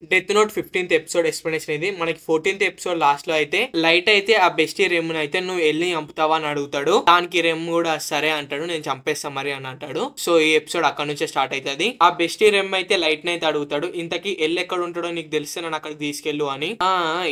Death note 15th episode explanation ఇది. మనకి 14th episode last లో అయితే లైట్ అయితే ఆ బెస్టీ రెమ్ అయితే నువ్వు వెళ్ళి చంపుతావా అని అడుగుతాడు. దానికి రెమ్ కూడా సరే అంటాడు, నేను చంపేస్తా మరి అని అంటాడు. సో ఈ ఎపిసోడ్ అక్కడ నుంచే స్టార్ట్ అవుతుంది. ఆ బెస్టీ రెమ్ అయితే లైట్ అయితే అడుగుతాడు, ఇంతకీ ఎల్లు ఎక్కడ ఉంటాడో నీకు తెలిస్తే నన్ను అక్కడికి తీసుకెళ్ళు అని.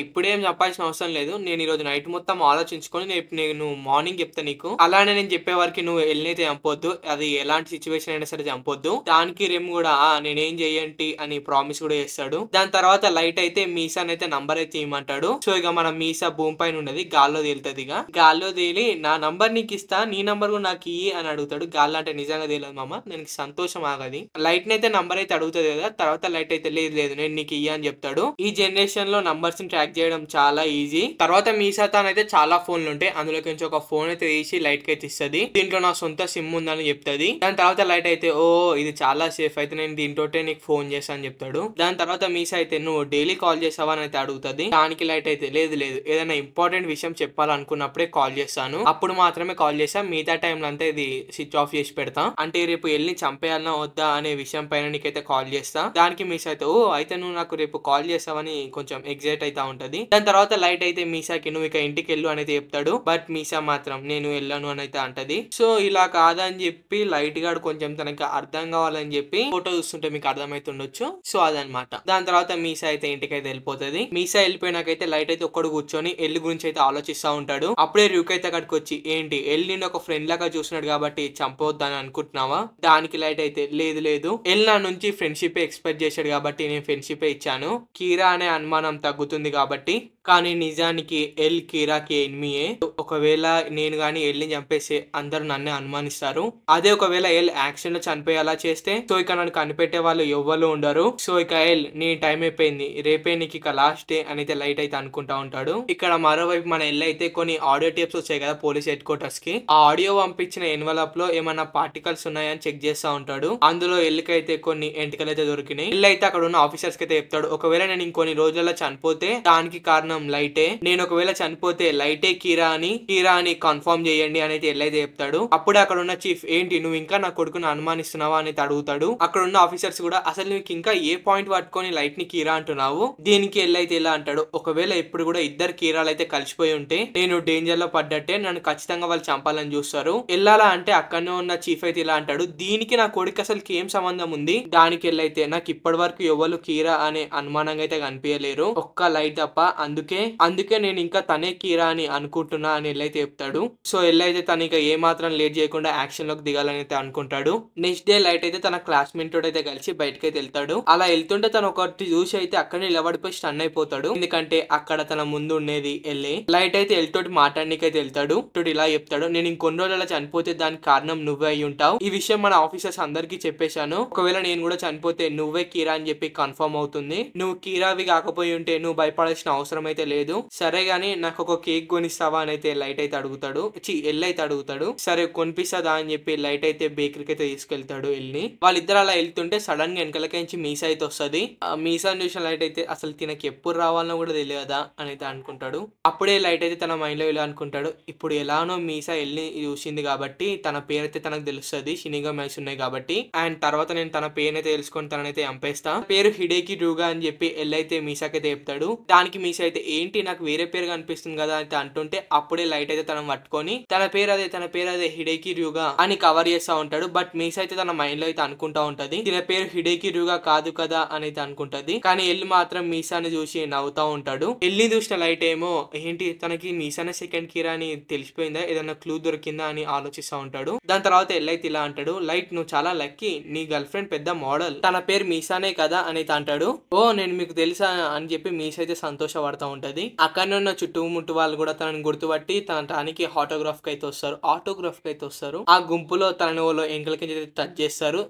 ఇప్పుడేం చెప్పాల్సిన అవసరం లేదు, నేను ఈ రోజు నైట్ మొత్తం ఆలోచించుకొని నేను మార్నింగ్ చెప్తా నీకు. అలానే నేను చెప్పే వరకు నువ్వు ఎల్నైతే చంపొద్దు, అది ఎలాంటి సిచ్యువేషన్ అయినా సరే చంపొద్దు. దానికి రెమ్ కూడా నేనేం చెయ్యంటి అని ప్రామిస్ కూడా చేస్తాడు. దాని తర్వాత లైట్ అయితే మీసాన్ అయితే నంబర్ అయితే ఇవ్వమంటాడు. సో ఇక మన మీసా భూమి పైన ఉన్నది, గాల్లో తేలుతుంది. ఇక గాల్లో తేలి నా నంబర్ నీకు ఇస్తా, నీ నంబర్ కూడా నాకు ఇయ్యి అని అడుగుతాడు. గాల్లో అంటే నిజంగా తెలియదు మామ, నేను సంతోషం ఆగది. లైట్ నైతే నంబర్ అయితే అడుగుతుంది కదా, తర్వాత లైట్ అయితే లేదు లేదు నేను నీకు ఇయ్య అని చెప్తాడు. ఈ జనరేషన్ లో నంబర్స్ ని ట్రాక్ చేయడం చాలా ఈజీ. తర్వాత మీసా తానైతే చాలా ఫోన్లు ఉంటాయి, అందులోకి నుంచి ఒక ఫోన్ అయితే తీసి లైట్ కి అయితే ఇస్తుంది. దీంట్లో నా సొంత సిమ్ ఉందని చెప్తుంది. దాని తర్వాత లైట్ అయితే ఓ ఇది చాలా సేఫ్, అయితే నేను దీంతో నీకు ఫోన్ చేస్తా అని చెప్తాడు. దాని తర్వాత మీసా అయితే నువ్వు డైలీ కాల్ చేసావా అని అయితే అడుగుతుంది. దానికి లైట్ అయితే లేదు లేదు, ఏదైనా ఇంపార్టెంట్ విషయం చెప్పాలనుకున్నప్పుడే కాల్ చేస్తాను, అప్పుడు మాత్రమే కాల్ చేస్తా, మిగతా టైంలో అంతా ఇది స్విచ్ ఆఫ్ చేసి పెడతా. అంటే రేపు వెళ్ళి చంపేయాలన్నా వద్దా అనే విషయం పైన నీకైతే కాల్ చేస్తా. దానికి మీసా అయితే ఓ అయితే నువ్వు నాకు రేపు కాల్ చేస్తావని కొంచెం ఎగ్జైట్ అవుతా ఉంటది. దాని తర్వాత లైట్ అయితే మీసాకి నువ్వు ఇక ఇంటికి వెళ్ళు అని చెప్తాడు. బట్ మీసా మాత్రం నేను వెళ్ళను అని అయితే అంటది. సో ఇలా కాదని చెప్పి లైట్ గాడు కొంచెం తనకి అర్థం కావాలని చెప్పి ఫోటో చూస్తుంటే మీకు అర్థమైతుండొచ్చు. సో అదనమాట. దాని తర్వాత మీసా అయితే ఇంటికైతే వెళ్ళిపోతుంది. మీసా వెళ్ళిపోయినాకైతే లైట్ అయితే ఒక్కడు కూర్చొని ఎల్లు గురించి అయితే ఆలోచిస్తా ఉంటాడు. అప్పుడే ర్యూక్ అయితే అక్కడికి వచ్చి ఏంటి ఎల్ నిన్ను ఒక ఫ్రెండ్ లాగా చూస్తున్నాడు కాబట్టి చంపవద్దని అనుకుంటున్నావా? దానికి లైట్ అయితే లేదు లేదు, ఎల్ నా నుంచి ఫ్రెండ్షిప్ ఎక్స్పెక్ట్ చేశాడు కాబట్టి నేను ఫ్రెండ్షిప్ ఇచ్చాను, కీరా అనే అనుమానం తగ్గుతుంది కాబట్టి. కానీ నిజానికి ఎల్ కీరాకి ఎనిమియే. ఒకవేళ నేను గాని ఎల్ని చంపేస్తే అందరూ నన్నే అనుమానిస్తారు. అదే ఒకవేళ ఎల్ యాక్షన్ లో చనిపోయేలా చేస్తే సో ఇక నన్ను కనిపెట్టే వాళ్ళు ఎవ్వరు ఉండరు. సో ఇక ఎల్ నీ టైం అయిపోయింది, రేపే నీకు ఇక లాస్ట్ డే అని లైట్ అయితే అనుకుంటా ఉంటాడు. ఇక్కడ మరోవైపు మన ఎల్ అయితే కొన్ని ఆడియో టేప్స్ వచ్చాయి కదా పోలీస్ హెడ్ క్వార్టర్స్ కి, ఆ ఆడియో పంపించిన ఎన్వలప్ లో ఏమైనా పార్టికల్స్ ఉన్నాయని చెక్ చేస్తా ఉంటాడు. అందులో ఎల్కి అయితే కొన్ని ఎంటికలు అయితే దొరికినాయి. ఎల్ అయితే అక్కడ ఉన్న ఆఫీసర్స్ కి అయితే చెప్తాడు, ఒకవేళ నేను ఇంకొన్ని రోజుల్లో చనిపోతే దానికి కారణం లైటే, నేను ఒకవేళ చనిపోతే లైటే కీరా అని కన్ఫర్మ్ చేయండి అని అయితే ఎల్ అయితే చెప్తాడు. అప్పుడే అక్కడ ఉన్న చీఫ్ ఏంటి నువ్వు ఇంకా నా కొడుకును అనుమానిస్తున్నావా అని అడుగుతాడు. అక్కడ ఉన్న ఆఫీసర్స్ కూడా అసలు నీకు ఇంకా ఏ పాయింట్ పట్టుకొని లైట్ ని కీరా అంటున్నావు? దీనికి ఎల్ అయితే ఇలా అంటాడు, ఒకవేళ ఇప్పుడు కూడా ఇద్దరు కీరాలు అయితే కలిసిపోయి ఉంటే నేను డేంజర్ లో పడ్డట్టే, నన్ను ఖచ్చితంగా వాళ్ళు చంపాలని చూస్తారు. వెళ్ళాలా అంటే అక్కడనే ఉన్న చీఫ్ అయితే ఇలా అంటాడు, దీనికి నా కొడుకు అసలు ఏం సంబంధం ఉంది? దానికి వెళ్ళైతే నాకు ఇప్పటి వరకు ఎవరు కీరా అనే అనుమానంగా అయితే కనిపించలేరు, ఒక్క లైట్ తప్ప, అందుకే నేను ఇంకా తనే కీరా అని అనుకుంటున్నా అని ఎల్లైతే చెప్తాడు. సో ఎల్లైతే తను ఇక ఏ మాత్రం లేట్ చేయకుండా యాక్షన్ లోకి దిగాలని అయితే అనుకుంటాడు. నెక్స్ట్ డే లైట్ అయితే తన క్లాస్మేట్ తోటి అయితే కలిసి బయటకైతే వెళ్తాడు. అలా వెళ్తుంటే తను ఒకటి చూసి అయితే అక్కడే నిలబడిపోయి స్టన్ అయిపోతాడు. ఎందుకంటే అక్కడ తన ముందు ఉండేది ఎల్లే. లైట్ అయితే ఎల్తోటి మాట్లాడనీకైతే వెళ్తాడు. తోటి ఇలా చెప్తాడు, నేను ఇంకొన్ని రోజులు చనిపోతే దానికి కారణం నువ్వే అయి ఉంటావు, ఈ విషయం మన ఆఫీసర్స్ అందరికి చెప్పేశాను, ఒకవేళ నేను కూడా చనిపోతే నువ్వే కీరా అని చెప్పి కన్ఫర్మ్ అవుతుంది, నువ్వు కీరావి కాకపోయి ఉంటే నువ్వు భయపడాల్సిన అవసరం అయితే లేదు, సరే గానీ నాకు ఒక కేక్ కొనిస్తావా అని అయితే లైట్ అయితే అడుగుతాడు. ఎల్ అయితే అడుగుతాడు. సరే కొనిపిస్తాదా అని చెప్పి లైట్ అయితే బేకరీకి అయితే తీసుకెళ్తాడు ఎల్ని. వాళ్ళిద్దరు అలా వెళ్తుంటే సడన్ గా వెనకలకించి మీసా అయితే వస్తుంది. ఆ మీసాని చూసిన లైట్ అయితే అసలు తినకి ఎప్పుడు రావాలనో కూడా తెలియదా అని అయితే అనుకుంటాడు. అప్పుడే లైట్ అయితే తన మైండ్ లో ఇలా అనుకుంటాడు, ఇప్పుడు ఎలానో మీసా ఎల్ని చూసింది కాబట్టి తన పేరు అయితే తనకు తెలుస్తుంది, షినిగా మైస్ ఉన్నాయి కాబట్టి, అండ్ తర్వాత నేను తన పేరు అయితే తెలుసుకొని తనైతే చంపేస్తా, పేరు హిడేకి డ్రూగా అని చెప్పి ఎల్ అయితే మీసాకైతే చెప్తాడు. దానికి మీసా అయితే ఏంటి నాకు వేరే పేరు కనిపిస్తుంది కదా అయితే అంటుంటే అప్పుడే లైట్ అయితే తన పట్టుకొని తన పేరు అదే హిడేకి డ్రూగా అని కవర్ చేస్తా ఉంటాడు. బట్ మీసా అయితే తన మైండ్ లో అయితే అనుకుంటా ఉంటది, తన పేరు హిడేకి డ్రూగా కాదు కదా అని అయితే అనుకుంటది. కానీ ఎల్లి మాత్రం మీసాని చూసి నవ్వుతా ఉంటాడు. ఎల్లి చూసిన లైట్ ఏమో ఏంటి తనకి మీసానే సెకండ్ కీరా అని తెలిసిపోయిందా, ఏదైనా క్లూ దొరికిందా అని ఆలోచిస్తా ఉంటాడు. దాని తర్వాత ఎల్ అయితే ఇలా అంటాడు, లైట్ నువ్వు చాలా లక్కీ, నీ గర్ల్ ఫ్రెండ్ పెద్ద మోడల్, తన పేరు మీసానే కదా అని అంటాడు. ఓ నేను మీకు తెలుసా అని చెప్పి మీసా అయితే సంతోషపడతా ఉంటది. అక్కడనే ఉన్న చుట్టుముట్టు వాళ్ళు కూడా తనని గుర్తుపట్టి తనకి ఆటోగ్రాఫ్ కి అయితే వస్తారు. ఆ గుంపులో తన ఓలో ఎంకలకి టచ్ చేస్తారు.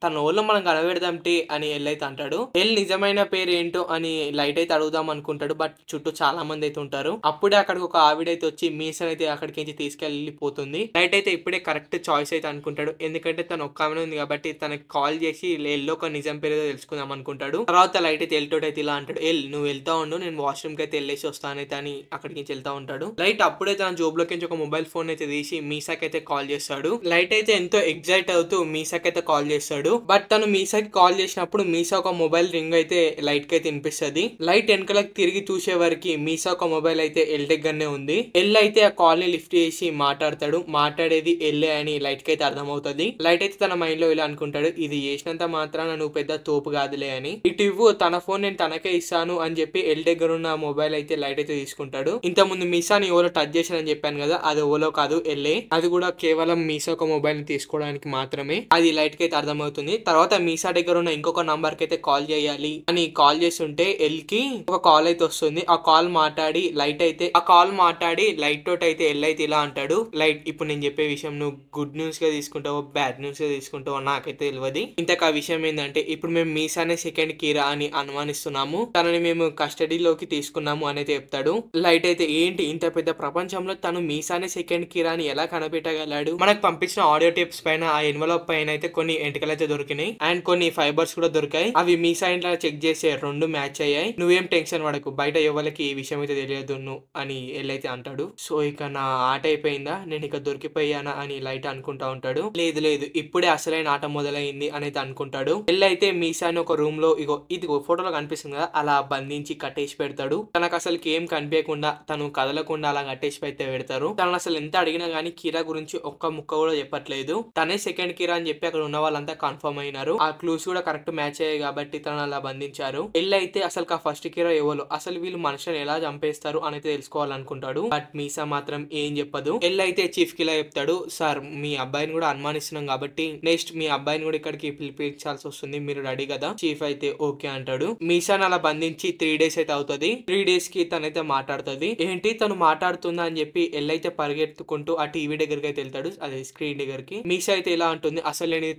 తన ఓలో మనం కనబెడదాంటి అని ఎల్ అయితే అంటాడు. ఎల్ నిజమైన పేరు ఏంటో అని లైట్ అయితే అడుగుదాం అనుకుంటాడు. బట్ చుట్టూ చాలా మంది అయితే ఉంటారు. అప్పుడే అక్కడికి ఒక ఆవిడైతే వచ్చి మీసన్ అయితే అక్కడికి తీసుకెళ్లిపోతుంది. లైట్ అయితే ఇప్పుడే కరెక్ట్ చాయిస్ అయితే అనుకుంటాడు, ఎందుకంటే తను ఒక్క ఆమె ఉంది కాబట్టి తనకి కాల్ చేసి ఎల్లో ఒక నిజం పేరు తెలుసుకుందాం అనుకుంటాడు. తర్వాత లైట్ అయితే ఎల్తోటి అయితే ఇలా అంటాడు, ఎల్ నువ్వు వెళ్తా ఉండు, నేను వాష్ వాష్రూమ్ కి అయితే వెళ్ళేసి వస్తానైతే అని అక్కడికి నుంచి వెళ్తా ఉంటాడు. లైట్ అప్పుడే తన జోబులోకి నుంచి ఒక మొబైల్ ఫోన్ అయితే తీసి మీసాకి అయితే కాల్ చేస్తాడు. లైట్ అయితే ఎంతో ఎగ్జైట్ అవుతూ మీసాకి అయితే కాల్ చేస్తాడు. బట్ తను మీసాకి కాల్ చేసినప్పుడు మీసా ఒక మొబైల్ రింగ్ అయితే లైట్ కి అయితే వినిపిస్తుంది. లైట్ వెనకలకు తిరిగి చూసే వరకు మీసా ఒక మొబైల్ అయితే ఎల్ దగ్గరనే ఉంది. ఎల్ అయితే ఆ కాల్ ని లిఫ్ట్ చేసి మాట్లాడతాడు. మాట్లాడేది ఎల్లే అని లైట్ కి అయితే అర్థమవుతుంది. లైట్ అయితే తన మైండ్ లో ఇలా అనుకుంటాడు, ఇది చేసినంత మాత్రాన నువ్వు పెద్ద తోపు కాదులే అని. ఇటు ఇవ్వు, తన ఫోన్ నేను తనకే ఇస్తాను అని చెప్పి ఎల్ దగ్గర ఉన్న మొబైల్ అయితే లైట్ అయితే తీసుకుంటాడు. ఇంత ముందు మీసాని ఎవరో టచ్ చేశానని చెప్పాను కదా, అది ఓలో కాదు ఎల్లే. అది కూడా కేవలం మీసా ఒక మొబైల్ ని తీసుకోవడానికి మాత్రమే. అది లైట్ కి అయితే అర్థమవుతుంది. తర్వాత మీసా దగ్గర ఉన్న ఇంకొక నంబర్ కి అయితే కాల్ చేయాలి అని కాల్ చేస్తుంటే ఎల్ కి ఒక కాల్ అయితే వస్తుంది. ఆ కాల్ మాట్లాడి లైట్ తోటి అయితే ఎల్ అయితే ఇలా అంటాడు, లైట్ ఇప్పుడు నేను చెప్పే విషయం నువ్వు గుడ్ న్యూస్ గా తీసుకుంటావో బ్యాడ్ న్యూస్ గా తీసుకుంటావో నాకైతే తెలియదు. ఇంతకు ఆ విషయం ఏంటంటే ఇప్పుడు మేము మీసానే సెకండ్ కీరా అని అనుమానిస్తున్నాము, తనని మేము కస్టడీలోకి తీసుకున్నాము అని అయితే చెప్తాడు. లైట్ అయితే ఏంటి ఇంత పెద్ద ప్రపంచంలో తను మీసానే సెకండ్ కీరా అని ఎలా కనిపెట్టగలడు? మనకు పంపించిన ఆడియో టేప్స్ పైన ఆ ఎన్వలప్ పైన అయితే కొన్ని ఎంటికలు అయితే దొరికినాయి అండ్ కొన్ని ఫైబర్స్ కూడా దొరికాయి. అవి మీసా ఇంట్లో చెక్ చేసే రెండు మ్యాచ్ అయ్యాయి. నువ్వేం టెన్షన్ పడకు, బయట ఎవరికి ఈ విషయం అయితే తెలియదు అని ఎల్లైతే అంటాడు. సో ఇక నా ఆట అయిపోయిందా, నేను ఇక దొరికిపోయానా అని లైట్ అనుకుంటా ఉంటాడు. లేదు లేదు, ఇప్పుడే అసలైన ఆట మొదలైంది అని అయితే అనుకుంటాడు. ఎల్లైతే మీసాని ఒక రూమ్ లో ఇది ఫోటోలో కనిపిస్తుంది కదా అలా బంధించి కట్టేసి పెడతాడు. తనకు అసలు ఏం కనిపించకుండా తను కదలకుండా అలా కట్టేసి అయితే పెడతారు. తను అసలు ఎంత అడిగినా గానీ కీరా గురించి ఒక్క ముక్క కూడా చెప్పట్లేదు. తనే సెకండ్ కీరా అని చెప్పి అక్కడ ఉన్న వాళ్ళంతా కన్ఫర్మ్ అయినారు. ఆ క్లూస్ కూడా కరెక్ట్ మ్యాచ్ అయ్యాయి కాబట్టి తను అలా బంధించారు. ఎల్లైతే అసలు ఫస్ట్ కీరా ఎవరు, అసలు వీళ్ళు మనుషులను ఎలా చంపేస్తారు అని తెలుసుకోవాలనుకుంటాడు. బట్ మీసా మాత్రం ఏం చెప్పదు. ఎల్లైతే చీఫ్ కి ఇలా చెప్తాడు, సార్ మీ అబ్బాయిని కూడా అనుమానిస్తున్నాం కాబట్టి నెక్స్ట్ మీ అబ్బాయిని కూడా ఇక్కడికి పిలిపించాల్సి వస్తుంది, మీరు రెడీ కదా? చీఫ్ అయితే ఓకే అంటాడు. మీసాని అలా బంధించి 3 days అయితే అవుతుంది. 3 days కి తనైతే మాట్లాడుతుంది. ఏంటి తను మాట్లాడుతుందా అని చెప్పి ఎల్లైతే పరిగెత్తుకుంటూ ఆ టీవీ దగ్గరికి అయితే వెళ్తాడు, అదే స్క్రీన్ దగ్గరికి. మీసా అయితే ఇలా అంటుంది, అసలు నేను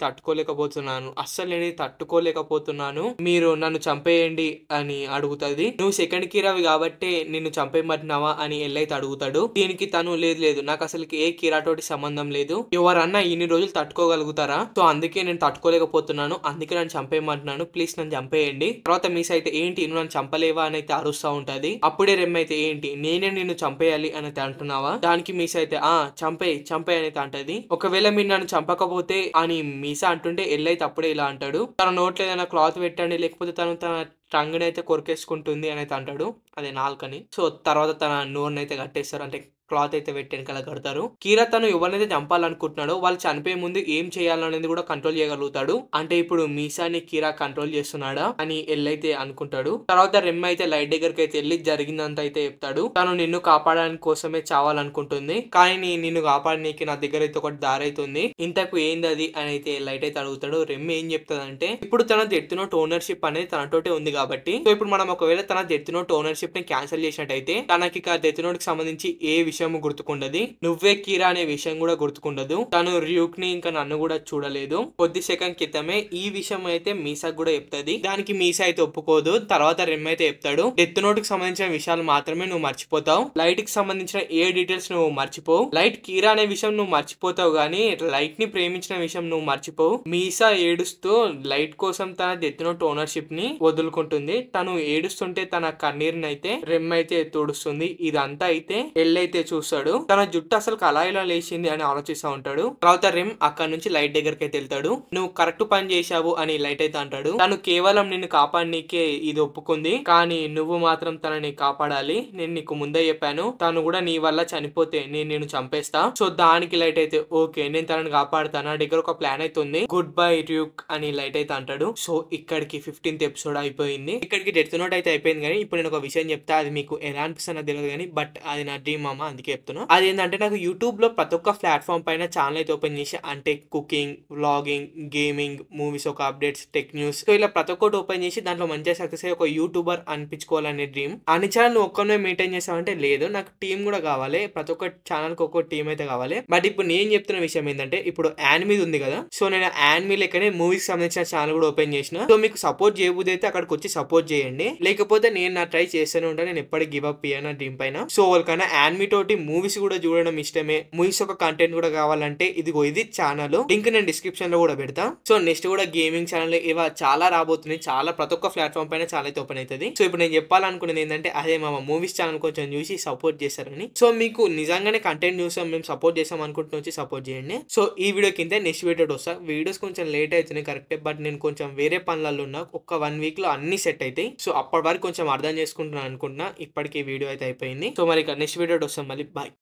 తట్టుకోలేకపోతున్నాను, మీరు నన్ను చంపేయండి అని అడుగుతుంది. నువ్వు సెకండ్ కీరావి కాబట్టి నిన్ను చంపేయమంటున్నావా అని ఎల్లైతే అడుగుతాడు. దీనికి తను లేదు నాకు అసలు ఏ కీరాతోటి సంబంధం లేదు, ఎవరన్నా ఇన్ని రోజులు తట్టుకోగలుగుతారా? సో అందుకే నేను తట్టుకోలేకపోతున్నాను, అందుకే నన్ను చంపేయమంటున్నాను, ప్లీజ్ నన్ను చంపేయండి. తర్వాత మీసా అయితే ఏంటి నువ్వు నన్ను చంపలేవా అని అయితే అరుస్తా ఉంటది. అప్పుడే రెమ్ అయితే ఏంటి నేనే నిన్ను చంపేయాలి అని అయితే అంటున్నావా? దానికి మీసా అయితే చంపే అని అయితే అంటది. ఒకవేళ మీరు నన్ను చంపకపోతే అని మీసా అంటుంటే ఎల్లైతే అప్పుడే ఇలా అంటాడు, తన నోట్లో ఏదైనా క్లాత్ పెట్టండి లేకపోతే తన టంగ్ అయితే కొరికేసుకుంటుంది అని అయితే అంటాడు, అదే నాలుకని. సో తర్వాత తన నోరుని అయితే కట్టేస్తారు, అంటే క్లాత్ అయితే పెట్టి వెనకాల కడతారు. కీరా తను ఎవరినైతే చంపాలనుకుంటున్నాడో వాళ్ళు చనిపోయే ముందు ఏం చేయాలనేది కూడా కంట్రోల్ చేయగలుగుతాడు. అంటే ఇప్పుడు మీసాని కీరా కంట్రోల్ చేస్తున్నాడా అని ఎల్లైతే అనుకుంటాడు. తర్వాత రెమ్ అయితే లైట్ దగ్గరికి అయితే వెళ్ళి జరిగిందంతా అయితే చెప్తాడు. తను నిన్ను కాపాడడానికి కోసమే చావాలనుకుంటుంది, కానీ నిన్ను కాపాడడానికి నా దగ్గర అయితే ఒకటి దారి అవుతుంది, ఇంతకు ఏంది అది అని అయితే లైట్ అయితే అడుగుతాడు. రెమ్ ఏం చెప్తాదంటే ఇప్పుడు తన డెత్ నోట్ ఓనర్షిప్ అనేది తనతోటే ఉంది కాబట్టి, సో ఇప్పుడు మనం ఒకవేళ తన డెత్ నోట్ ఓనర్షిప్ ని క్యాన్సిల్ చేసినట్టయితే తనకి డెత్ నోట్ కి సంబంధించి ఏ విషయం గుర్తుకుండదు, నువ్వే కీరా అనే విషయం కూడా గుర్తుకుండదు, తను ర్యూక్ ని ఇంకా నన్ను కూడా చూడలేదు. కొద్ది సెకండ్ క్రితమే ఈ విషయం అయితే మీసాకు కూడా చెప్తుంది. దానికి మీసా అయితే ఒప్పుకోదు. తర్వాత రెమ్ అయితే చెప్తాడు, డెత్ నోట్ కి సంబంధించిన విషయాలు మాత్రమే నువ్వు మర్చిపోతావు, లైట్ కి సంబంధించిన ఏ డీటెయిల్స్ నువ్వు మర్చిపోవు, లైట్ కీరా అనే విషయం నువ్వు మర్చిపోతావు గానీ లైట్ ని ప్రేమించిన విషయం నువ్వు మర్చిపోవు. మీసా ఏడుస్తూ లైట్ కోసం తన డెత్ నోట్ ఓనర్షిప్ ని వదులుకుంటుంది. తను ఏడుస్తుంటే తన కన్నీరుని అయితే రెమ్ అయితే తుడుస్తుంది. ఇదంతా అయితే ఎల్లైతే చూస్తాడు. తన జుట్టు అసలు అలా ఇలా లేచింది అని ఆలోచిస్తూ ఉంటాడు. తర్వాత రెమ్ అక్కడ నుంచి లైట్ దగ్గరికి అయితే వెళ్తాడు. నువ్వు కరెక్ట్ పని చేశావు అని లైట్ అయితే అంటాడు. తను కేవలం నిన్ను కాపాడనీకే ఇది ఒప్పుకుంది, కానీ నువ్వు మాత్రం తనని కాపాడాలి, నేను నీకు ముందే చెప్పాను, తను కూడా నీ వల్ల చనిపోతే నేను చంపేస్తా. సో దానికి లైట్ అయితే ఓకే నేను తనని కాపాడుతాను, నా దగ్గర ఒక ప్లాన్ అయితే ఉంది, గుడ్ బై ర్యూక్ అని లైట్ అయితే అంటాడు. సో ఇక్కడికి 15th ఎపిసోడ్ అయిపోయింది. ఇక్కడికి డెత్ నోట్ అయితే అయిపోయింది. కానీ ఇప్పుడు నేను ఒక విషయం చెప్తా, అది మీకు ఎలా అనిపిస్తుందో తెలియదు కానీ బట్ అది నా డ్రీమ్ అమ్మ, అందుకే చెప్తున్నా. అదేంటంటే నాకు యూట్యూబ్ లో ప్రతి ఒక్క ప్లాట్ఫామ్ పైన ఛానల్ అయితే ఓపెన్ చేసి, అంటే కుకింగ్, వ్లాగింగ్, గేమింగ్, మూవీస్ ఒక అప్డేట్స్, టెక్ న్యూస్, సో ఇలా ప్రతి ఒక్కటి ఓపెన్ చేసి దాంట్లో మంచిగా సక్సెస్ అయ్యి ఒక యూట్యూబర్ అనిపించుకోవాలనే డ్రీమ్. అన్ని ఛానల్ నువ్వు ఒక్కనే మెయింటైన్ చేసావంటే లేదు, నాకు టీం కూడా కావాలి, ప్రతి ఒక్క ఛానల్ కి ఒక్కో టీం అయితే కావాలి. బట్ ఇప్పుడు నేను చెప్తున్న విషయం ఏంటంటే ఇప్పుడు యానిమీ ఉంది కదా, సో నేను యానిమీ లెక్కనే మూవీస్ సంబంధించిన ఛానల్ కూడా ఓపెన్ చేసిన. సో మీకు సపోర్ట్ చేయబోదు అయితే అక్కడికి వచ్చి సపోర్ట్ చేయండి, లేకపోతే నేను నా ట్రై చేస్తూనే ఉంటాను, నేను ఎప్పటికీ గివ్ అప్ అయ్యాను డ్రీమ్ పైన. సో వాళ్ళకైనా యానిమీ తోటి ఇంకోటి మూవీస్ కూడా చూడడం ఇష్టమే, మూవీస్ ఒక కంటెంట్ కూడా కావాలంటే ఇదిగో ఇది ఛానల్, లింక్ నేను డిస్క్రిప్షన్ లో కూడా పెడతా. సో నెక్స్ట్ కూడా గేమింగ్ ఛానల్ ఇవా చాలా రాబోతున్నాయి, చాలా ప్రతి ఒక్క ప్లాట్ఫామ్ పైన చాలా అయితే ఓపెన్ అవుతుంది. సో ఇప్పుడు నేను చెప్పాలనుకున్నది ఏంటంటే అదే మా మూవీస్ ఛానల్ కొంచెం చూసి సపోర్ట్ చేస్తారని. సో మీకు నిజంగానే కంటెంట్ చూసాం మేము సపోర్ట్ చేసాం అనుకుంటున్న వచ్చి సపోర్ట్ చేయండి. సో ఈ వీడియో కింద నెక్స్ట్ వీడియో వస్తా. వీడియోస్ కొంచెం లేట్ అవుతున్నాయి కరెక్టే, బట్ నేను కొంచెం వేరే పనులలో ఉన్నా, ఒక 1 వీక్ లో అన్ని సెట్ అవుతాయి. సో అప్పటి వరకు కొంచెం అర్థం చేసుకుంటున్నాను అనుకుంటున్నా. ఇప్పటికీ వీడియో అయితే అయిపోయింది. సో మరి నెక్స్ట్ వీడియో వస్తాం మళ్ళీ. బాయ్.